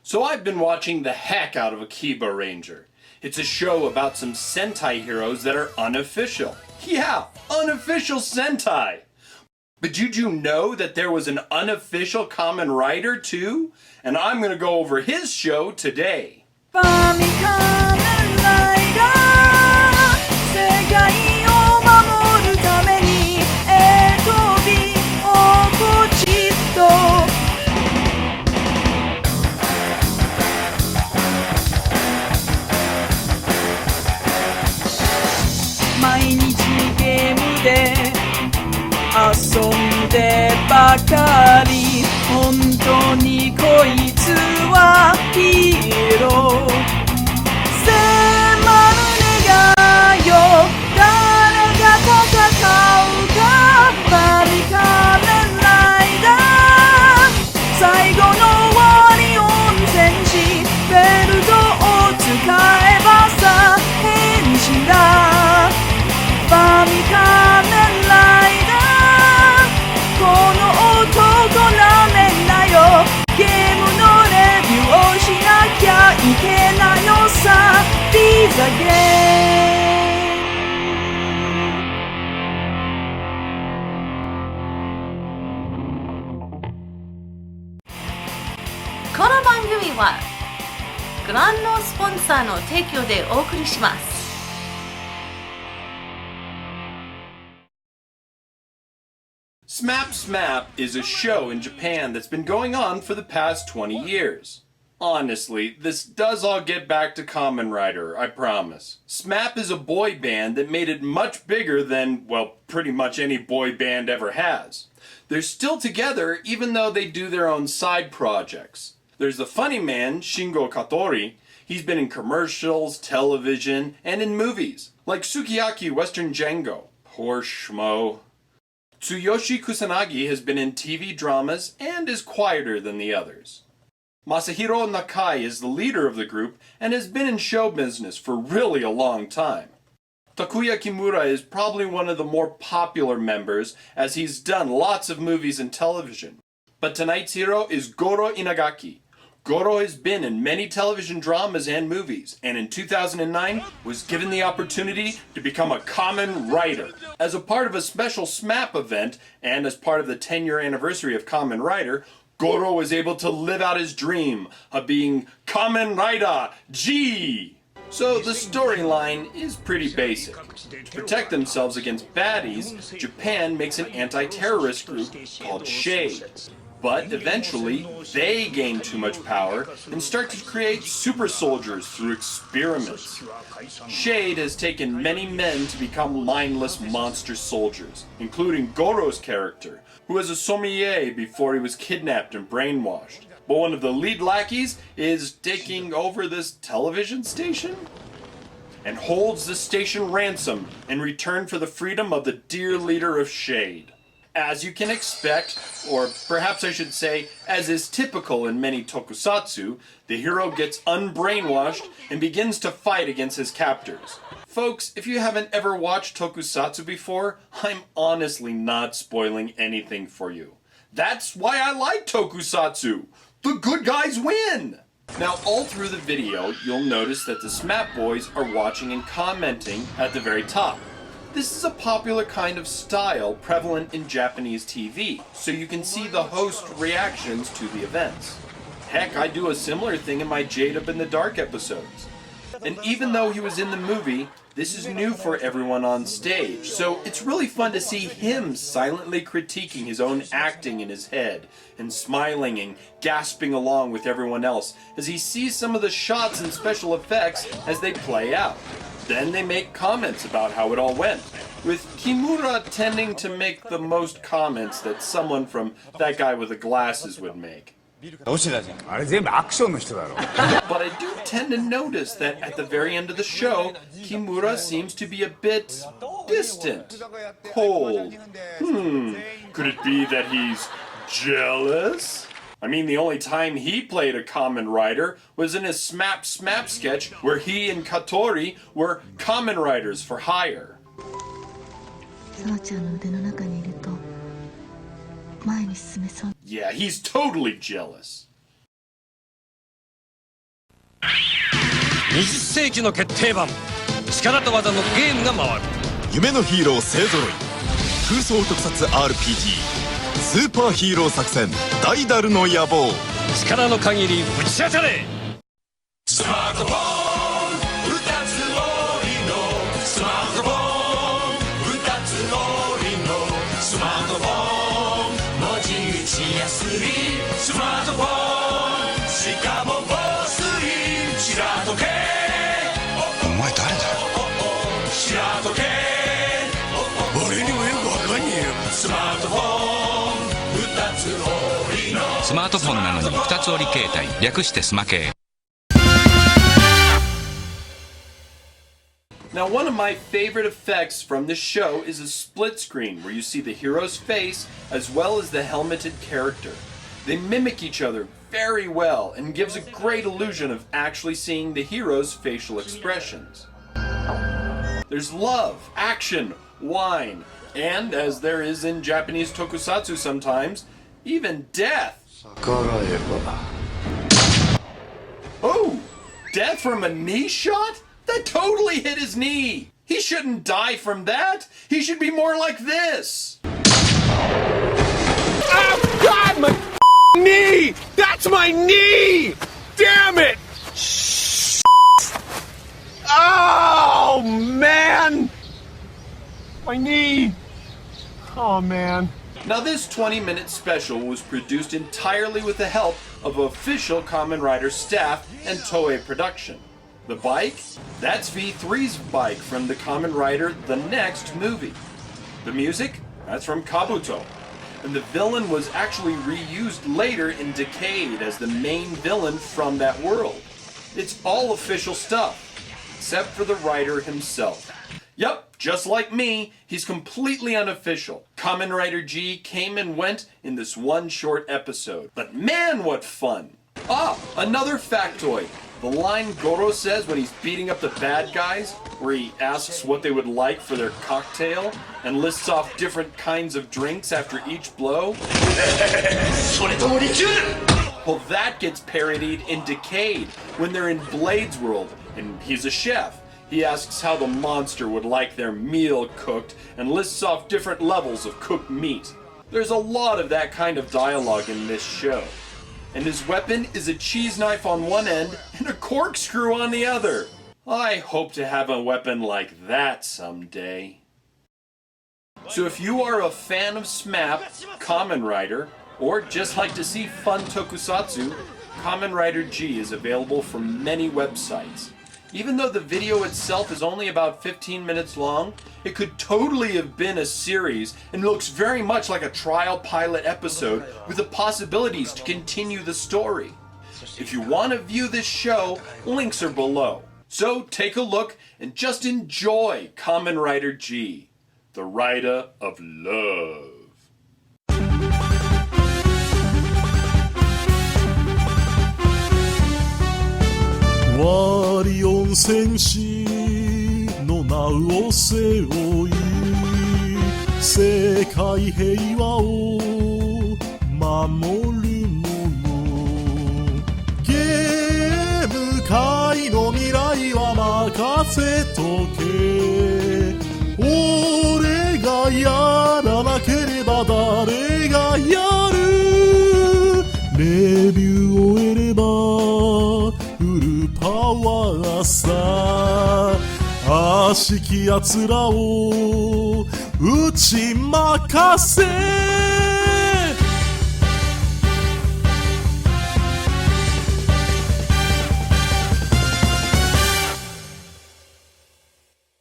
So I've been watching the heck out of Akiba Ranger. It's a show about some Sentai heroes that are unofficial. Yeah, unofficial Sentai! But did you know that there was an unofficial Kamen Rider too? And I'm gonna go over his show today.遊んでばかり本当にこいつはヒーロー迫る願いを誰が戦うかバリカメンライダー最後のワリオン戦士ベルトを使えばさ変身だバリカメンライダーこの男なめんなよゲームのレビューをしなきゃいけないのさビザゲームこの番組はご覧のスポンサーの提供でお送りします。Smap Smap is a show in Japan that's been going on for the past 20 years. Honestly, this does all get back to Kamen Rider, I promise. Smap is a boy band that made it much bigger than, well, pretty much any boy band ever has. They're still together even though they do their own side projects. There's the funny man, Shingo Katori. He's been in commercials, television, and in movies, like Sukiyaki Western Django. Poor schmo. Tsuyoshi Kusanagi has been in TV dramas and is quieter than the others. Masahiro Nakai is the leader of the group and has been in show business for really a long time. Takuya Kimura is probably one of the more popular members as he's done lots of movies and television. But tonight's hero is Goro Inagaki. Goro has been in many television dramas and movies, and in 2009 was given the opportunity to become a Kamen Rider. As a part of a special SMAP event, and as part of the 10-year anniversary of Kamen Rider, Goro was able to live out his dream of being Kamen Rider G! So the storyline is pretty basic. To protect themselves against baddies, Japan makes an anti-terrorist group called SHADE. But eventually, they gain too much power and start to create super soldiers through experiments. SHADE has taken many men to become mindless monster soldiers, including Goro's character, who was a sommelier before he was kidnapped and brainwashed. But one of the lead lackeys is taking over this television station and holds the station ransom in return for the freedom of the dear leader of SHADE. As you can expect, or perhaps I should say, as is typical in many tokusatsu, the hero gets unbrainwashed and begins to fight against his captors. Folks, if you haven't ever watched tokusatsu before, I'm honestly not spoiling anything for you. That's why I like tokusatsu! The good guys win! Now, all through the video, you'll notice that the SMAP boys are watching and commenting at the very top. This is a popular kind of style prevalent in Japanese TV, so you can see the host reactions to the events. Heck, I do a similar thing in my Jade Up in the Dark episodes. And even though he was in the movie, this is new for everyone on stage, so it's really fun to see him silently critiquing his own acting in his head, and smiling and gasping along with everyone else as he sees some of the shots and special effects as they play out. Then they make comments about how it all went, with Kimura tending to make the most comments that someone from That Guy with the Glasses would make. But I do tend to notice that at the very end of the show, Kimura seems to be a bit distant, cold. Could it be that he's jealous? I mean, the only time he played a Kamen Rider was in his Smap Smap sketch where he and Katori were Kamen Riders for hire. Yeah, he's totally jealous. 20世紀の決定版力と技のゲームが回る夢のヒーロー勢ぞろい空想特撮 RPG スーパーヒーロー作戦大ダルの野望力の限りぶち当たれスマートフォン2つ折りのスマートフォン2つ折りのスマートフォン文字打ちやすいスマートフォンしかも防水白時計お前誰だ白時計俺にもよくわかんねえよスマートフォン2つ折りのスマートフォンなのに2つ折り携帯略してスマ系Now, one of my favorite effects from this show is a split screen where you see the hero's face as well as the helmeted character. They mimic each other very well and gives a great illusion of actually seeing the hero's facial expressions. There's love, action, wine, and, as there is in Japanese tokusatsu sometimes, even death. Oh! Death from a knee shot? That totally hit his knee! He shouldn't die from that! He should be more like this! Oh God, my knee! That's my knee! Damn it! Oh man! My knee! Oh man. Now this 20-minute special was produced entirely with the help of official Kamen Rider staff and Toei production. The bike? That's V3's bike from the Kamen Rider The Next movie. The music? That's from Kabuto. And the villain was actually reused later in Decade as the main villain from that world. It's all official stuff, except for the writer himself. Yup, just like me, he's completely unofficial. Kamen Rider G came and went in this one short episode. But man, what fun! Ah, another factoid. The line Goro says when he's beating up the bad guys, where he asks what they would like for their cocktail, and lists off different kinds of drinks after each blow. Well, that gets parodied in Decade, when they're in Blade's world, and he's a chef. He asks how the monster would like their meal cooked, and lists off different levels of cooked meat. There's a lot of that kind of dialogue in this show. And his weapon is a cheese knife on one end and a corkscrew on the other. I hope to have a weapon like that someday. So if you are a fan of SMAP, Kamen Rider, or just like to see fun tokusatsu, Kamen Rider G is available from many websites. Even though the video itself is only about 15 minutes long, it could totally have been a series and looks very much like a trial pilot episode with the possibilities to continue the story. If you want to view this show, links are below. So take a look and just enjoy Kamen Rider G, the Rider of Love. ワリオン戦士の名を背負い世界平和を守る者ゲーム界の未来は任せとけ俺がやらなければ誰がやるレビューを終えればパワーさ悪しき奴らを打ち負かせ